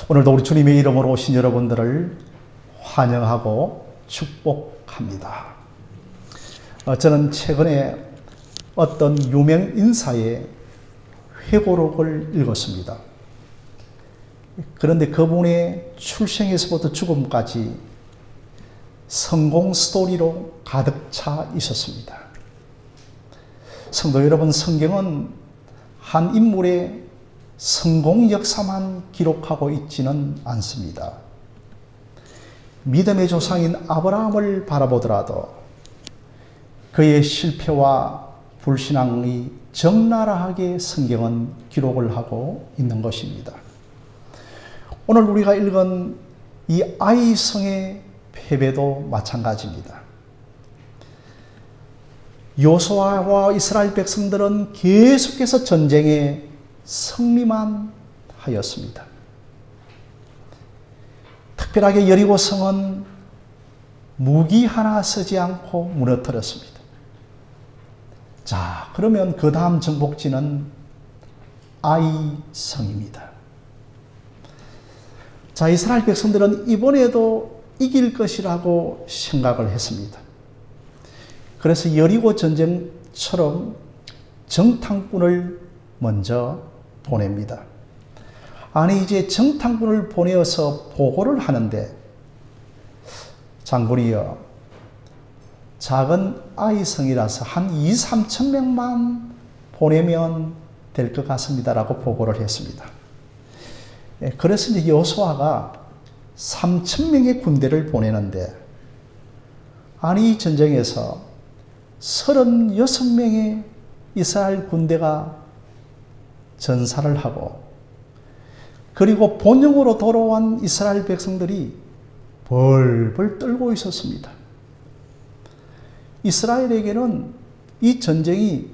오늘도 우리 주님의 이름으로 오신 여러분들을 환영하고 축복합니다. 저는 최근에 어떤 유명 인사의 회고록을 읽었습니다. 그런데 그분의 출생에서부터 죽음까지 성공 스토리로 가득 차 있었습니다. 성도 여러분, 성경은 한 인물의 성공 역사만 기록하고 있지는 않습니다. 믿음의 조상인 아브라함을 바라보더라도 그의 실패와 불신앙이 적나라하게 성경은 기록을 하고 있는 것입니다. 오늘 우리가 읽은 이 아이성의 패배도 마찬가지입니다. 여호수아와 이스라엘 백성들은 계속해서 전쟁에 승리만 하였습니다. 특별하게 여리고성은 무기 하나 쓰지 않고 무너뜨렸습니다. 자, 그러면 그 다음 정복지는 아이성입니다. 자, 이스라엘 백성들은 이번에도 이길 것이라고 생각을 했습니다. 그래서 여리고 전쟁처럼 정탐꾼을 먼저 보냅니다. 아니, 이제 정탐꾼을 보내어서 보고를 하는데, 장군이여, 작은 아이성이라서 한 2~3천 명만 보내면 될 것 같습니다라고 보고를 했습니다. 그래서 이제 여호수아가 3,000명의 군대를 보내는데, 아니, 이 전쟁에서 36명의 이스라엘 군대가 전사를 하고, 그리고 본영으로 돌아온 이스라엘 백성들이 벌벌 떨고 있었습니다. 이스라엘에게는 이 전쟁이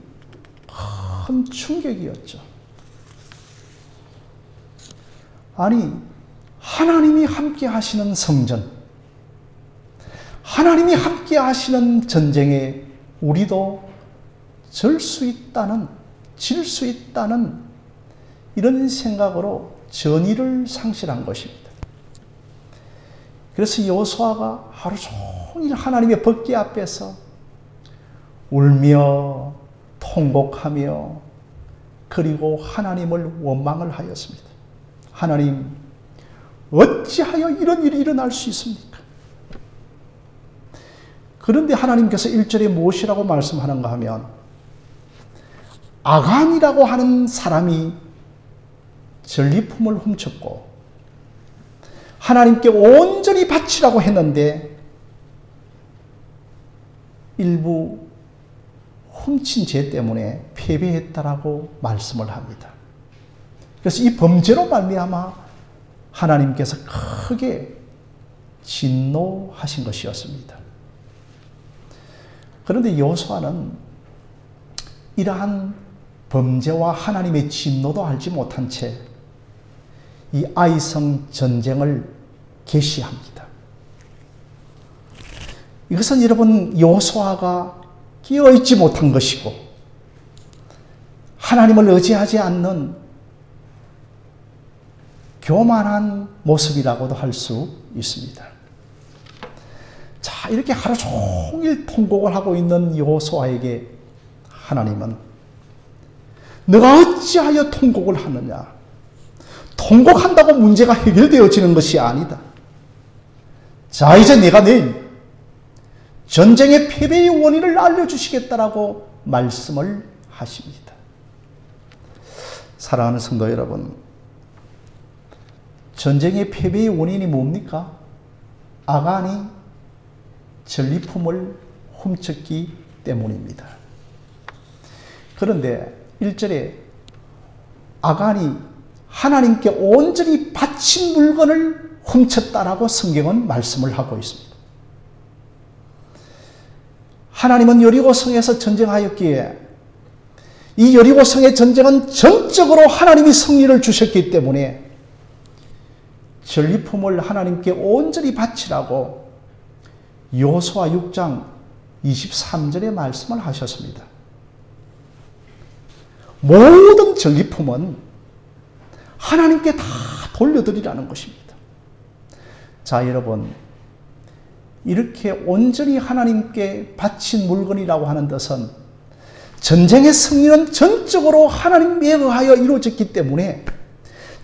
큰 충격이었죠. 아니, 하나님이 함께 하시는 성전, 하나님이 함께 하시는 전쟁에 우리도 질 수 있다는 이런 생각으로 전의를 상실한 것입니다. 그래서 여호수아가 하루 종일 하나님의 법궤 앞에서 울며 통곡하며 그리고 하나님을 원망을 하였습니다. 하나님, 어찌하여 이런 일이 일어날 수 있습니까? 그런데 하나님께서 1절에 무엇이라고 말씀하는가 하면, 아간이라고 하는 사람이 전리품을 훔쳤고 하나님께 온전히 바치라고 했는데 일부 훔친 죄 때문에 패배했다라고 말씀을 합니다. 그래서 이 범죄로 말미암아 하나님께서 크게 진노하신 것이었습니다. 그런데 여호수아는 이러한 범죄와 하나님의 진노도 알지 못한 채 이 아이성 전쟁을 개시합니다. 이것은 여러분, 여호수아가 끼어있지 못한 것이고 하나님을 의지하지 않는 교만한 모습이라고도 할 수 있습니다. 자, 이렇게 하루 종일 통곡을 하고 있는 여호수아에게 하나님은 너가 어찌하여 통곡을 하느냐? 통곡한다고 문제가 해결되어지는 것이 아니다. 자, 이제 내가 내일 전쟁의 패배의 원인을 알려주시겠다라고 말씀을 하십니다. 사랑하는 성도 여러분, 전쟁의 패배의 원인이 뭡니까? 아간이 전리품을 훔쳤기 때문입니다. 그런데 1절에 아간이 하나님께 온전히 바친 물건을 훔쳤다라고 성경은 말씀을 하고 있습니다. 하나님은 여리고성에서 전쟁하였기에 이 여리고성의 전쟁은 전적으로 하나님이 승리를 주셨기 때문에 전리품을 하나님께 온전히 바치라고 여호수아 6장 23절에 말씀을 하셨습니다. 모든 전리품은 하나님께 다 돌려드리라는 것입니다. 자, 여러분, 이렇게 온전히 하나님께 바친 물건이라고 하는 것은 전쟁의 승리는 전적으로 하나님에 의하여 이루어졌기 때문에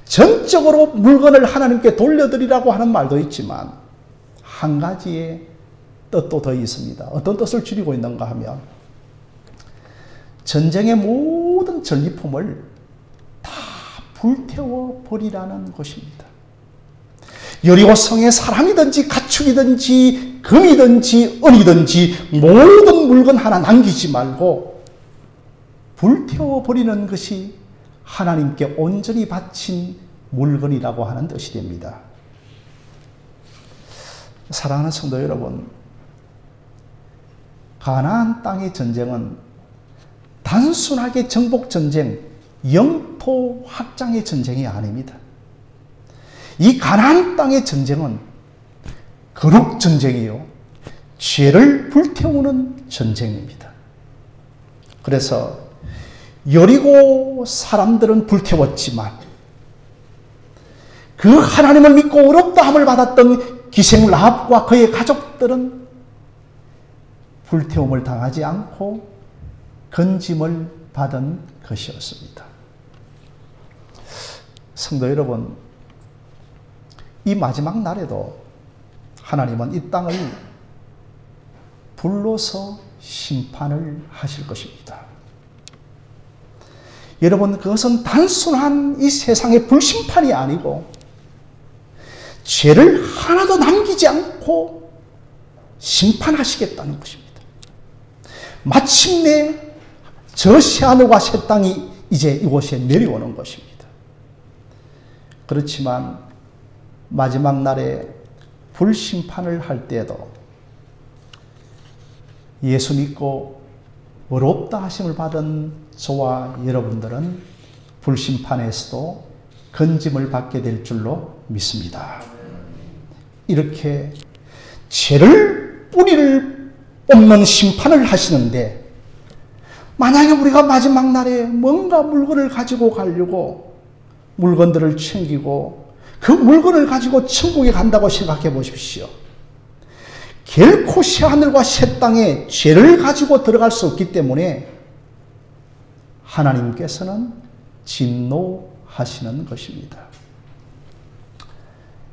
전적으로 물건을 하나님께 돌려드리라고 하는 말도 있지만 한 가지의 뜻도 더 있습니다. 어떤 뜻을 줄이고 있는가 하면 전쟁의 모든 전리품을 다 불태워 버리라는 것입니다. 여리고 성에 사람이든지 가축이든지 금이든지 은이든지 모든 물건 하나 남기지 말고 불태워 버리는 것이 하나님께 온전히 바친 물건이라고 하는 뜻이 됩니다. 사랑하는 성도 여러분, 가나안 땅의 전쟁은 단순하게 정복 전쟁, 영토 확장의 전쟁이 아닙니다. 이 가나안 땅의 전쟁은 거룩 전쟁이요, 죄를 불태우는 전쟁입니다. 그래서 여리고 사람들은 불태웠지만 그 하나님을 믿고 어렵다함을 받았던 기생 라합과 그의 가족들은 불태움을 당하지 않고 건짐을 받은 것이었습니다. 성도 여러분, 이 마지막 날에도 하나님은 이 땅을 불로서 심판을 하실 것입니다. 여러분, 그것은 단순한 이 세상의 불심판이 아니고 죄를 하나도 남기지 않고 심판하시겠다는 것입니다. 마침내 저 새하늘과 새 땅이 이제 이곳에 내려오는 것입니다. 그렇지만 마지막 날에 불심판을 할 때에도 예수 믿고 어렵다 하심을 받은 저와 여러분들은 불심판에서도 건짐을 받게 될 줄로 믿습니다. 이렇게 죄를 뿌리를 뽑는 심판을 하시는데, 만약에 우리가 마지막 날에 뭔가 물건을 가지고 가려고 물건들을 챙기고 그 물건을 가지고 천국에 간다고 생각해 보십시오. 결코 새하늘과 새 땅에 죄를 가지고 들어갈 수 없기 때문에 하나님께서는 진노하시는 것입니다.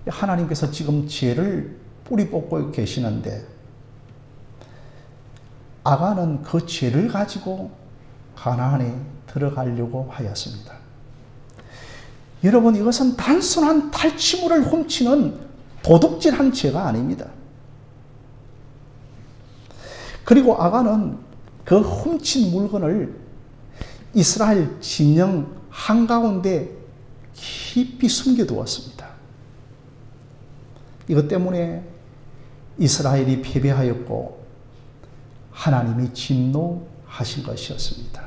하나님께서 지금 죄를 뿌리 뽑고 계시는데 아간은 그 죄를 가지고 가나안에 들어가려고 하였습니다. 여러분, 이것은 단순한 탈취물을 훔치는 도둑질한 죄가 아닙니다. 그리고 아간은 그 훔친 물건을 이스라엘 진영 한가운데 깊이 숨겨두었습니다. 이것 때문에 이스라엘이 패배하였고 하나님이 진노하신 것이었습니다.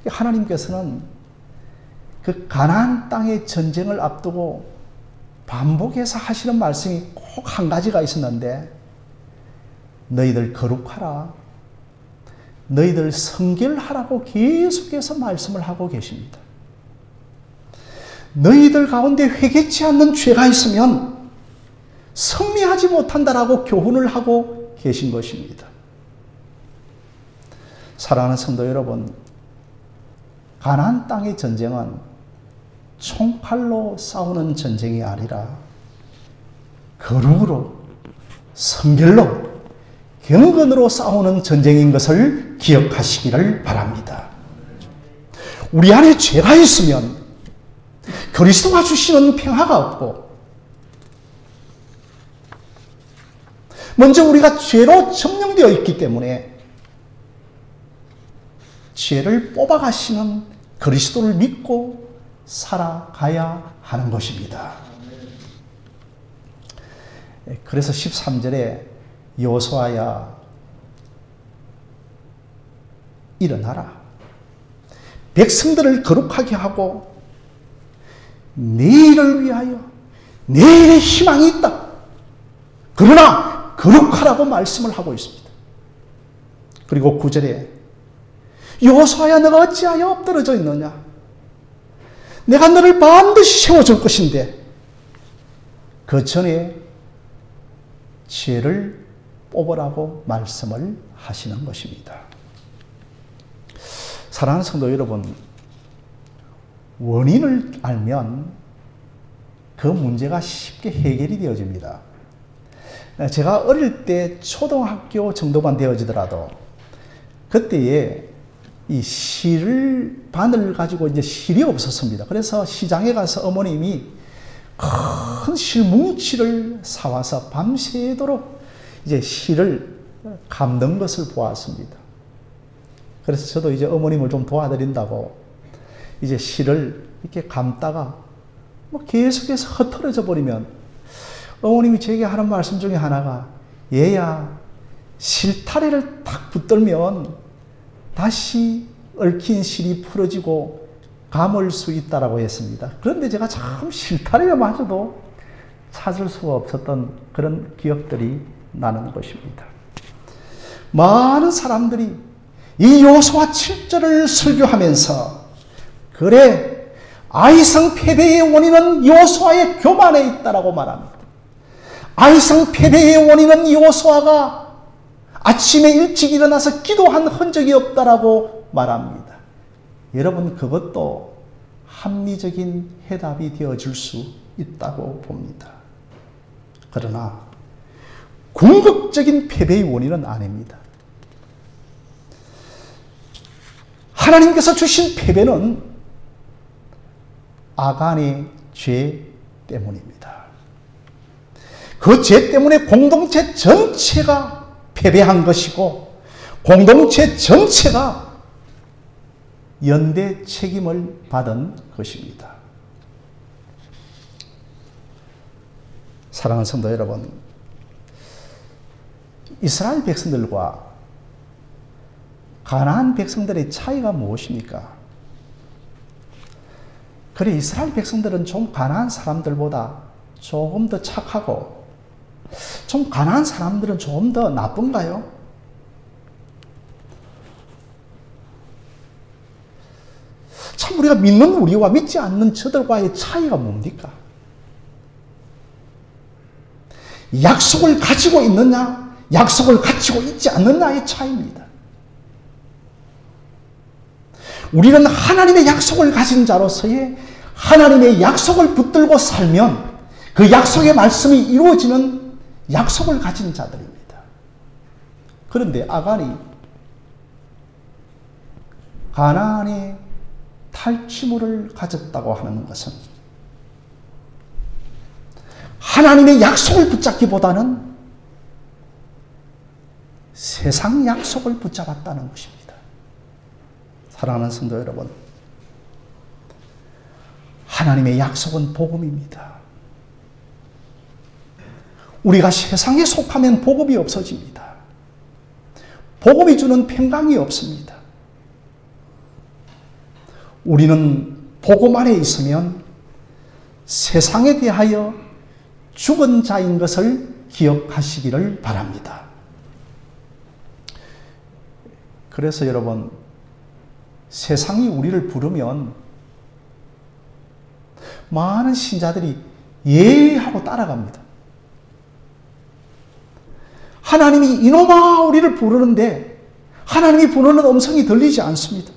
하나님께서는 그 가나안 땅의 전쟁을 앞두고 반복해서 하시는 말씀이 꼭 한 가지가 있었는데, 너희들 거룩하라, 너희들 성결하라고 계속해서 말씀을 하고 계십니다. 너희들 가운데 회개치 않는 죄가 있으면 승리하지 못한다라고 교훈을 하고 계신 것입니다. 사랑하는 성도 여러분, 가나안 땅의 전쟁은 총칼로 싸우는 전쟁이 아니라 거룩으로, 성결로, 경건으로 싸우는 전쟁인 것을 기억하시기를 바랍니다. 우리 안에 죄가 있으면 그리스도가 주시는 평화가 없고, 먼저 우리가 죄로 점령되어 있기 때문에 죄를 뽑아가시는 그리스도를 믿고 살아가야 하는 것입니다. 그래서 13절에 여호수아야 일어나라, 백성들을 거룩하게 하고 내일을 위하여 내일의 희망이 있다. 그러나 거룩하라고 말씀을 하고 있습니다. 그리고 9절에 여호수아야, 너가 어찌하여 엎드러져 있느냐? 내가 너를 반드시 세워줄 것인데 그 전에 죄를 뽑으라고 말씀을 하시는 것입니다. 사랑하는 성도 여러분, 원인을 알면 그 문제가 쉽게 해결이 되어집니다. 제가 어릴 때 초등학교 정도만 되어지더라도 그때에 이 바늘 가지고 이제 실이 없었습니다. 그래서 시장에 가서 어머님이 큰 실 뭉치를 사와서 밤새도록 이제 실을 감는 것을 보았습니다. 그래서 저도 이제 어머님을 좀 도와드린다고 이제 실을 이렇게 감다가 뭐 계속해서 흩어져 버리면 어머님이 제게 하는 말씀 중에 하나가, 얘야, 실타래를 탁 붙들면 다시 얽힌 실이 풀어지고 감을 수 있다라고 했습니다. 그런데 제가 참 실타래마저도 찾을 수가 없었던 그런 기억들이 나는 것입니다. 많은 사람들이 이 여호수아 7절을 설교하면서, 그래, 아이성 패배의 원인은 여호수아의 교만에 있다라고 말합니다. 아이성 패배의 원인은 여호수아가 아침에 일찍 일어나서 기도한 흔적이 없다라고 말합니다. 여러분, 그것도 합리적인 해답이 되어줄 수 있다고 봅니다. 그러나 궁극적인 패배의 원인은 아닙니다. 하나님께서 주신 패배는 아간의 죄 때문입니다. 그 죄 때문에 공동체 전체가 패배한 것이고 공동체 전체가 연대 책임을 받은 것입니다. 사랑하는 성도 여러분, 이스라엘 백성들과 가나안 백성들의 차이가 무엇입니까? 그래, 이스라엘 백성들은 좀 가나안 사람들보다 조금 더 착하고 좀 가나안 사람들은 조금 더 나쁜가요? 참 우리가 믿는 우리와 믿지 않는 저들과의 차이가 뭡니까? 약속을 가지고 있느냐, 약속을 가지고 있지 않느냐의 차이입니다. 우리는 하나님의 약속을 가진 자로서의 하나님의 약속을 붙들고 살면 그 약속의 말씀이 이루어지는 약속을 가진 자들입니다. 그런데 아간이 가나안의 탈취물을 가졌다고 하는 것은 하나님의 약속을 붙잡기보다는 세상 약속을 붙잡았다는 것입니다. 사랑하는 성도 여러분, 하나님의 약속은 복음입니다. 우리가 세상에 속하면 복음이 없어집니다. 복음이 주는 평강이 없습니다. 우리는 복음 안에 있으면 세상에 대하여 죽은 자인 것을 기억하시기를 바랍니다. 그래서 여러분, 세상이 우리를 부르면 많은 신자들이 예 하고 따라갑니다. 하나님이 이놈아 우리를 부르는데 하나님이 부르는 음성이 들리지 않습니다.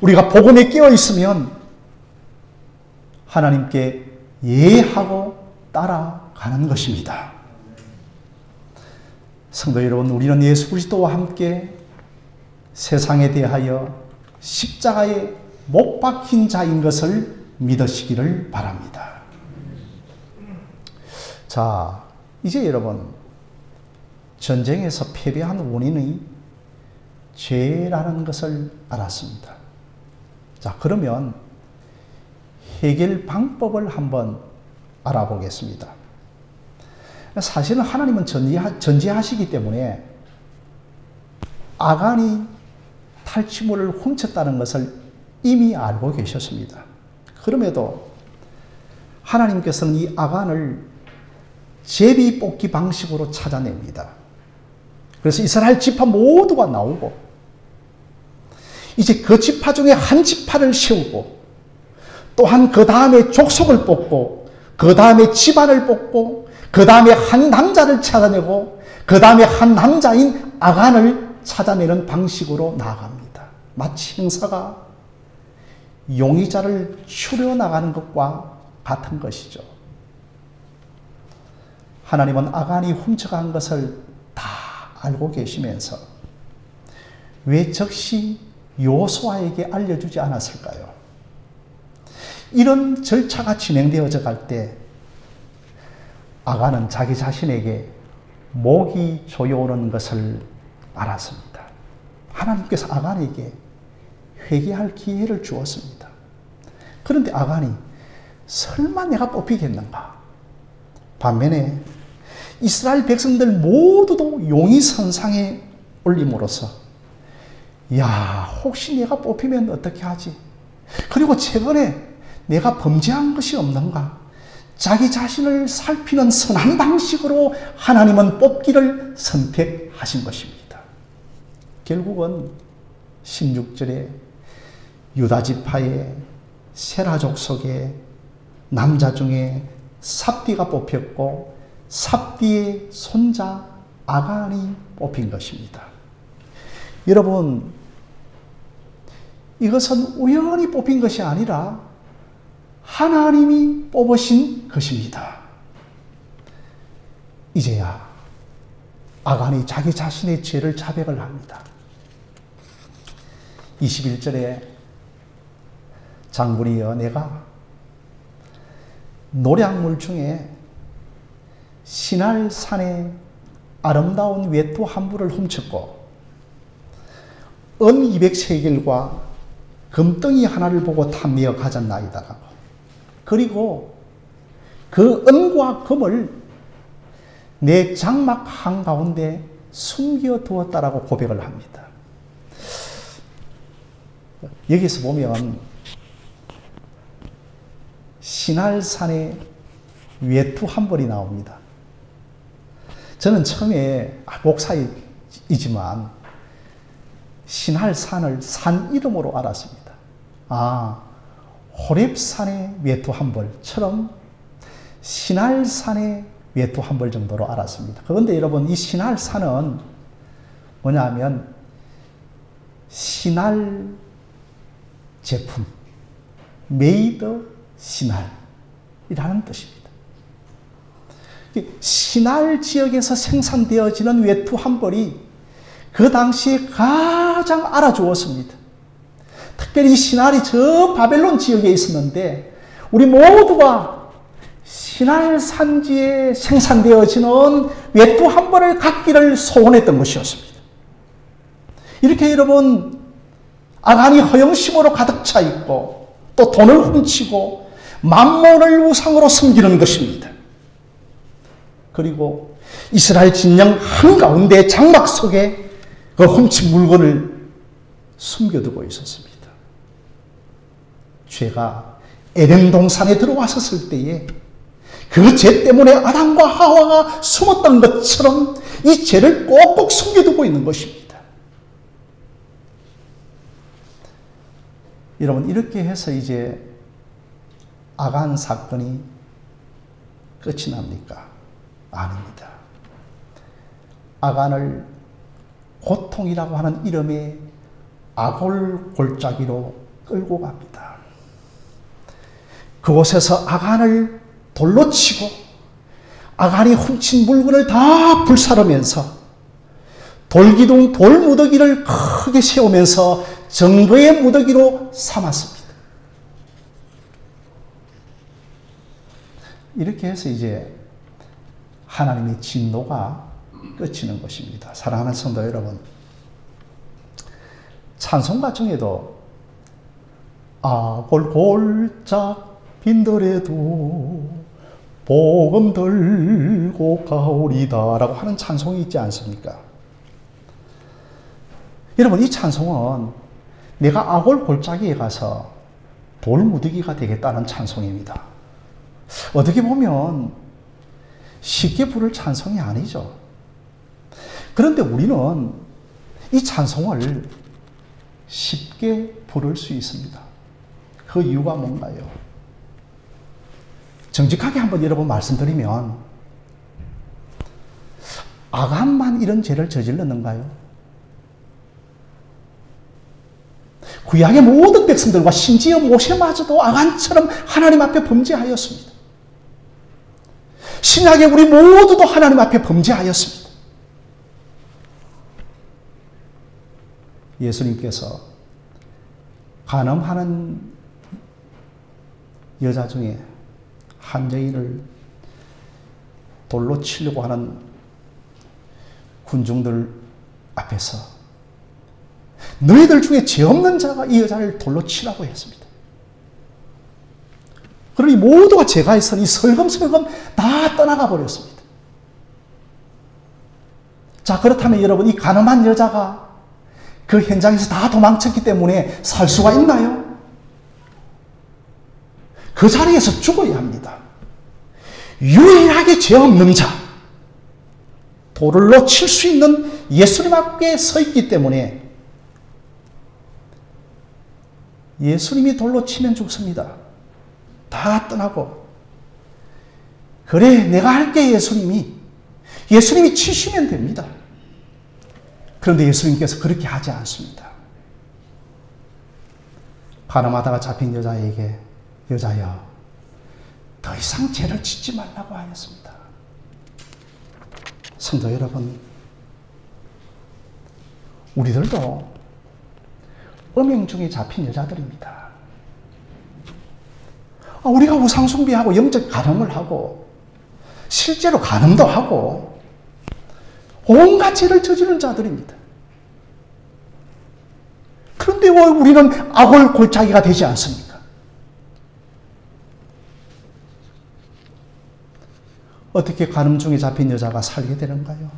우리가 복음에 깨어 있으면 하나님께 예 하고 따라가는 것입니다. 성도 여러분, 우리는 예수 그리스도와 함께 세상에 대하여 십자가에 못 박힌 자인 것을 믿으시기를 바랍니다. 자, 이제 여러분, 전쟁에서 패배한 원인이 죄라는 것을 알았습니다. 자, 그러면 해결 방법을 한번 알아보겠습니다. 사실은 하나님은 전지하시기 때문에 아간이 탈취물을 훔쳤다는 것을 이미 알고 계셨습니다. 그럼에도 하나님께서는 이 아간을 제비 뽑기 방식으로 찾아냅니다. 그래서 이스라엘 지파 모두가 나오고 이제 그 지파 중에 한 지파를 세우고 또한 그 다음에 족속을 뽑고 그 다음에 집안을 뽑고 그 다음에 한 남자를 찾아내고 그 다음에 한 남자인 아간을 찾아내는 방식으로 나아갑니다. 마치 행사가 용의자를 추려나가는 것과 같은 것이죠. 하나님은 아간이 훔쳐간 것을 다 알고 계시면서 왜 즉시 여호수아에게 알려주지 않았을까요? 이런 절차가 진행되어져 갈 때 아간은 자기 자신에게 목이 조여오는 것을 알았습니다. 하나님께서 아간에게 회개할 기회를 주었습니다. 그런데 아간이 설마 내가 뽑히겠는가? 반면에 이스라엘 백성들 모두도 용의선상에 올림으로써 야, 혹시 내가 뽑히면 어떻게 하지? 그리고 최근에 내가 범죄한 것이 없는가? 자기 자신을 살피는 선한 방식으로 하나님은 뽑기를 선택하신 것입니다. 결국은 16절에 유다 지파의 세라 족속의 남자 중에 삽디가 뽑혔고 삽디의 손자 아간이 뽑힌 것입니다. 여러분, 이것은 우연히 뽑힌 것이 아니라 하나님이 뽑으신 것입니다. 이제야 아간이 자기 자신의 죄를 자백을 합니다. 21절에 장군이여, 내가 노량물 중에 시날산의 아름다운 외투 한 부를 훔쳤고 은 200세겔과 금덩이 하나를 보고 탐내어 가졌나이다라고. 그리고 그 은과 금을 내 장막 한가운데 숨겨두었다라고 고백을 합니다. 여기서 보면 시날산의 외투 한 벌이 나옵니다. 저는 처음에 목사이지만 시날산을 산 이름으로 알았습니다. 아, 호렙산의 외투 한 벌처럼 시날산의 외투 한 벌 정도로 알았습니다. 그런데 여러분, 이 시날산은 뭐냐면 시날 제품, 메이드 시날이라는 뜻입니다. 시날 지역에서 생산되어지는 외투 한 벌이 그 당시에 가장 알아주었습니다. 특별히 시날이 저 바벨론 지역에 있었는데 우리 모두가 시날 산지에 생산되어지는 외투 한 벌을 갖기를 소원했던 것이었습니다. 이렇게 여러분, 아간이 허영심으로 가득 차 있고 또 돈을 훔치고 만몬을 우상으로 섬기는 것입니다. 그리고 이스라엘 진영 한가운데 장막 속에 그 훔친 물건을 숨겨두고 있었습니다. 죄가 에덴 동산에 들어왔었을 때에 그 죄 때문에 아담과 하와가 숨었던 것처럼 이 죄를 꼭꼭 숨겨두고 있는 것입니다. 여러분, 이렇게 해서 이제 아간 사건이 끝이 납니까? 아닙니다. 아간을 고통이라고 하는 이름의 아골 골짜기로 끌고 갑니다. 그곳에서 아간을 돌로 치고 아간이 훔친 물건을 다 불사르면서 돌기둥 돌무더기를 크게 세우면서 증거의 무더기로 삼았습니다. 이렇게 해서 이제 하나님의 진노가 끝이는 것입니다. 사랑하는 성도 여러분, 찬송가 중에도 아골 골짝 빈들에도 복음 들고 가오리다 라고 하는 찬송이 있지 않습니까? 여러분, 이 찬송은 내가 아골 골짜기에 가서 돌무더기가 되겠다는 찬송입니다. 어떻게 보면 쉽게 부를 찬송이 아니죠. 그런데 우리는 이 찬송을 쉽게 부를 수 있습니다. 그 이유가 뭔가요? 정직하게 한번 여러분 말씀드리면 아간만 이런 죄를 저질렀는가요? 구약의 모든 백성들과 심지어 모세마저도 아간처럼 하나님 앞에 범죄하였습니다. 신약의 우리 모두도 하나님 앞에 범죄하였습니다. 예수님께서 간음하는 여자 중에 한 여인을 돌로 치려고 하는 군중들 앞에서 너희들 중에 죄 없는 자가 이 여자를 돌로 치라고 했습니다. 그러니 모두가 죄가 있으니 설금설금 다 떠나가 버렸습니다. 자, 그렇다면 여러분, 이 간음한 여자가 그 현장에서 다 도망쳤기 때문에 살 수가 있나요? 그 자리에서 죽어야 합니다. 유일하게 죄 없는 자, 돌로 칠 수 있는 예수님 앞에 서 있기 때문에 예수님이 돌로 치면 죽습니다. 다 떠나고, 그래 내가 할게 예수님이 치시면 됩니다. 그런데 예수님께서 그렇게 하지 않습니다. 간음하다가 잡힌 여자에게 여자여 더 이상 죄를 짓지 말라고 하였습니다. 성도 여러분, 우리들도 음행 중에 잡힌 여자들입니다. 우리가 우상숭배하고 영적 간음을 하고 실제로 간음도 하고 온갖 죄를 저지른 자들입니다. 그런데 왜 우리는 악을 골짜기가 되지 않습니까? 어떻게 간음 중에 잡힌 여자가 살게 되는가요?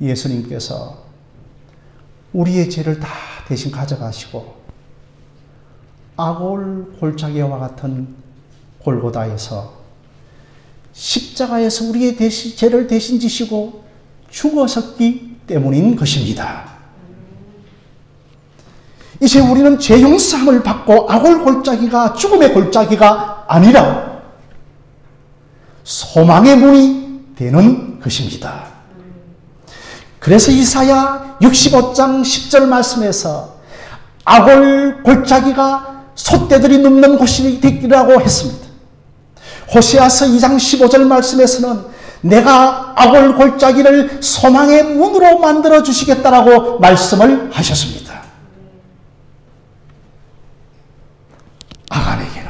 예수님께서 우리의 죄를 다 대신 가져가시고 악을 골짜기와 같은 골고다에서 십자가에서 우리의 죄를 대신 지시고 죽으셨기 때문인 것입니다. 이제 우리는 죄 용서함을 받고 악을 골짜기가 죽음의 골짜기가 아니라 소망의 문이 되는 것입니다. 그래서 이사야 65장 10절 말씀에서 악을 골짜기가 솥대들이 눕는 곳이 되기라고 했습니다. 호세아서 2장 15절 말씀에서는 내가 악을 골짜기를 소망의 문으로 만들어 주시겠다라고 말씀을 하셨습니다. 아간에게는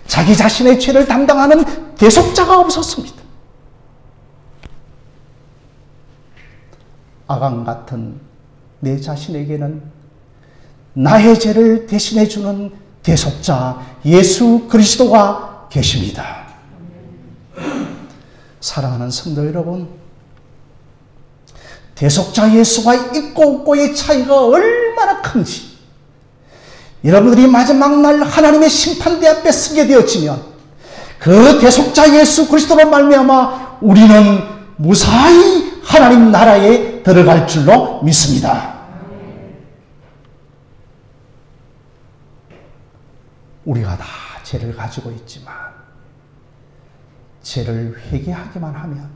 자기 자신의 죄를 담당하는 대속자가 없었습니다. 아간 같은 내 자신에게는 나의 죄를 대신해 주는 대속자 예수 그리스도가 계십니다. 사랑하는 성도 여러분, 대속자 예수가 있고 없고의 차이가 얼마나 큰지 여러분들이 마지막 날 하나님의 심판대 앞에 서게 되어지면 그 대속자 예수 그리스도로 말미암아 우리는 무사히 하나님 나라에 들어갈 줄로 믿습니다. 우리가 다 죄를 가지고 있지만 죄를 회개하기만 하면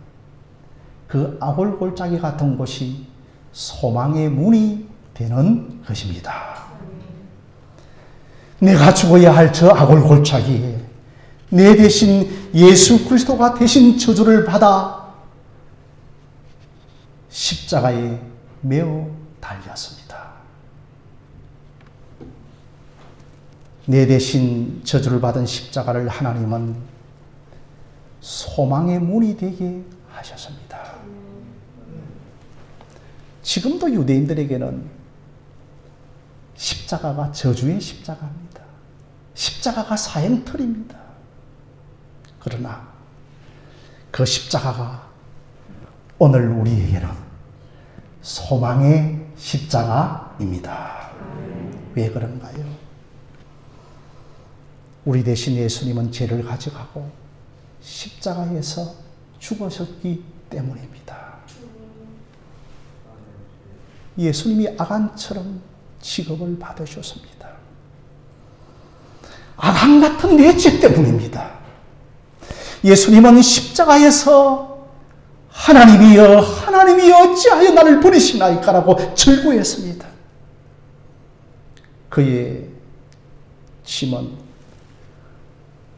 그 악을 골짜기 같은 곳이 소망의 문이 되는 것입니다. 내가 죽어야 할 저 악을 골짜기에 내 대신 예수 그리스도가 대신 저주를 받아 십자가에 매어 달렸습니다. 내 대신 저주를 받은 십자가를 하나님은 소망의 문이 되게 하셨습니다. 지금도 유대인들에게는 십자가가 저주의 십자가입니다. 십자가가 사형틀입니다. 그러나 그 십자가가 오늘 우리에게는 소망의 십자가입니다. 왜 그런가요? 우리 대신 예수님은 죄를 가져가고 십자가에서 죽으셨기 때문입니다. 예수님이 아간처럼 취급을 받으셨습니다. 아간 같은 내 죄 때문입니다. 예수님은 십자가에서 하나님이여 하나님이 어찌하여 나를 버리시나이까라고 절구했습니다. 그의 짐은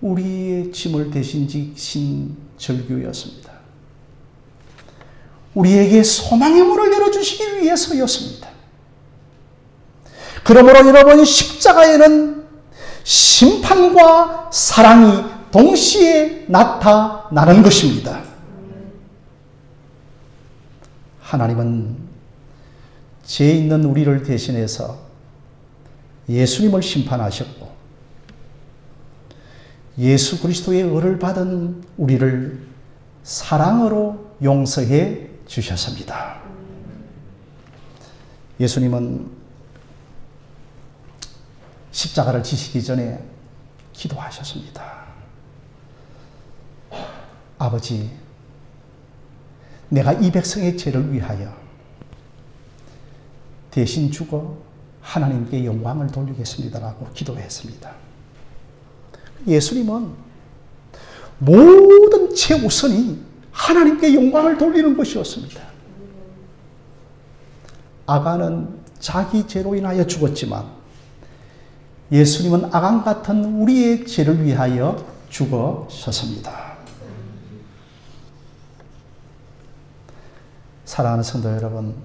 우리의 짐을 대신 지신 절규였습니다. 우리에게 소망의 문을 열어주시기 위해서였습니다. 그러므로 여러분, 십자가에는 심판과 사랑이 동시에 나타나는 것입니다. 하나님은 죄 있는 우리를 대신해서 예수님을 심판하셨고, 예수 그리스도의 의를 받은 우리를 사랑으로 용서해 주셨습니다. 예수님은 십자가를 지시기 전에 기도하셨습니다. 아버지, 내가 이 백성의 죄를 위하여 대신 죽어 하나님께 영광을 돌리겠습니다라고 기도했습니다. 예수님은 모든 최우선이 하나님께 영광을 돌리는 것이었습니다. 아간은 자기 죄로 인하여 죽었지만 예수님은 아간 같은 우리의 죄를 위하여 죽으셨습니다. 사랑하는 성도 여러분,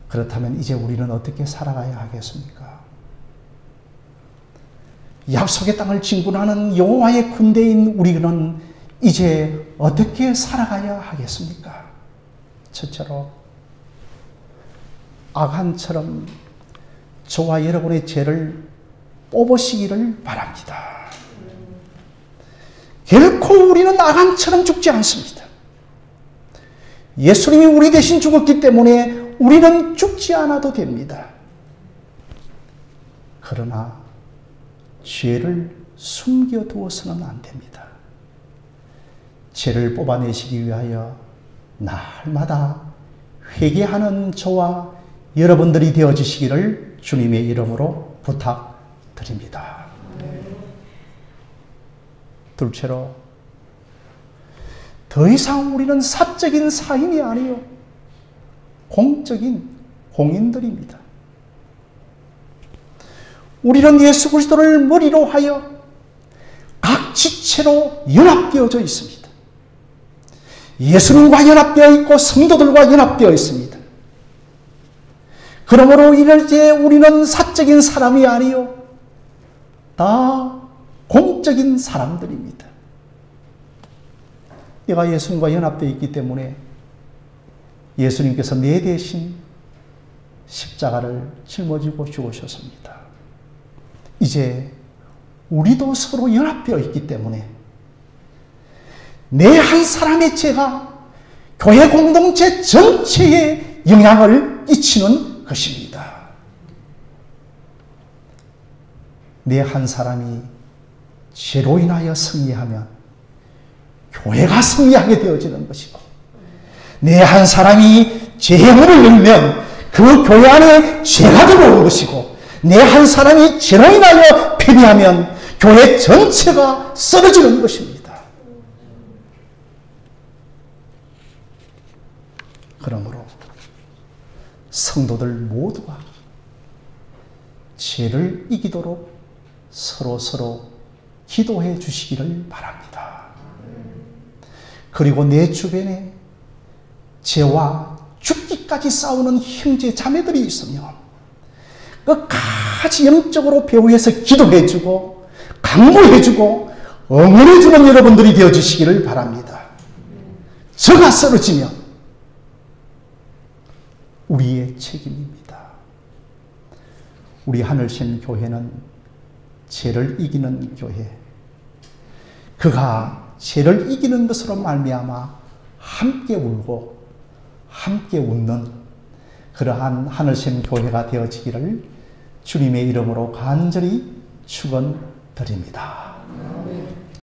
그렇다면 이제 우리는 어떻게 살아가야 하겠습니까? 약속의 땅을 진군하는 여호와의 군대인 우리는 이제 어떻게 살아가야 하겠습니까? 첫째로, 아간처럼 저와 여러분의 죄를 뽑으시기를 바랍니다. 결코 우리는 아간처럼 죽지 않습니다. 예수님이 우리 대신 죽었기 때문에 우리는 죽지 않아도 됩니다. 그러나 죄를 숨겨두어서는 안 됩니다. 죄를 뽑아내시기 위하여 날마다 회개하는 저와 여러분들이 되어주시기를 주님의 이름으로 부탁드립니다. 둘째로, 더 이상 우리는 사적인 사인이 아니요 공적인 공인들입니다. 우리는 예수 그리스도를 머리로 하여 각 지체로 연합되어져 있습니다. 예수님과 연합되어 있고 성도들과 연합되어 있습니다. 그러므로 이제 우리는 사적인 사람이 아니요 다 공적인 사람들입니다. 내가 예수님과 연합되어 있기 때문에 예수님께서 내 대신 십자가를 짊어지고 죽으셨습니다. 이제 우리도 서로 연합되어 있기 때문에 내 한 사람의 죄가 교회 공동체 전체에 영향을 끼치는 것입니다. 내 한 사람이 죄로 인하여 승리하면 교회가 승리하게 되어지는 것이고, 내 한 사람이 죄의 문을 열면 그 교회 안에 죄가 들어오는 것이고, 내 한 사람이 죄로 인하여 패배하면 교회 전체가 쓰러지는 것입니다. 그러므로 성도들 모두가 죄를 이기도록 서로 기도해 주시기를 바랍니다. 그리고 내 주변에 죄와 죽기까지 싸우는 형제 자매들이 있으면 끝까지 영적으로 배후에서 기도해주고 강구해주고 응원해주는 여러분들이 되어주시기를 바랍니다. 저가 쓰러지면 우리의 책임입니다. 우리 하늘신 교회는 죄를 이기는 교회, 그가 죄를 이기는 것으로 말미암아 함께 울고 함께 웃는 그러한 하늘신 교회가 되어지기를 주님의 이름으로 간절히 축원드립니다.